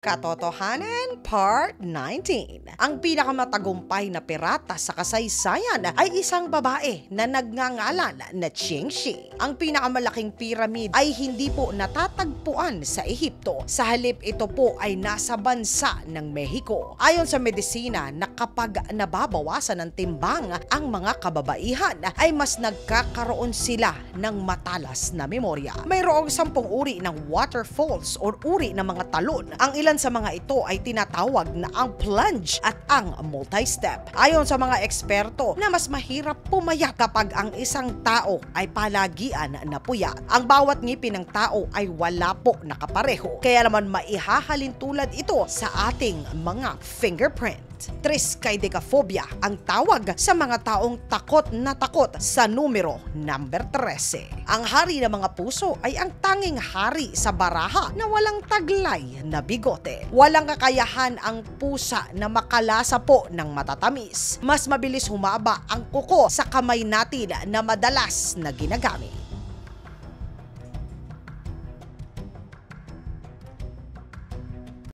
Katotohanan Part 19. Ang pinakamatagumpay na pirata sa kasaysayan ay isang babae na nagngangalan na Chingxi. Ang pinakamalaking pyramid ay hindi po natatagpuan sa Ehipto. Sa halip ito po ay nasa bansa ng Mexico. Ayon sa medisina na kapag nababawasan ng timbang ang mga kababaihan ay mas nagkakaroon sila ng matalas na memorya. Mayroong 10 uri ng waterfalls o uri ng mga talon. Ang ilan sa mga ito ay tinatawag na ang plunge at ang multi-step. Ayon sa mga eksperto na mas mahirap pumayat kapag ang isang tao ay palagian na puyat. Ang bawat ngipin ng tao ay wala po nakapareho. Kaya naman maihahalin tulad ito sa ating mga fingerprint. Triskaidekaphobia ang tawag sa mga taong takot na takot sa numero number 13. Ang hari ng mga puso ay ang tanging hari sa baraha na walang taglay na bigote. Walang kakayahan ang pusa na makalasa po ng matatamis. Mas mabilis humaba ang kuko sa kamay natin na madalas na ginagamit.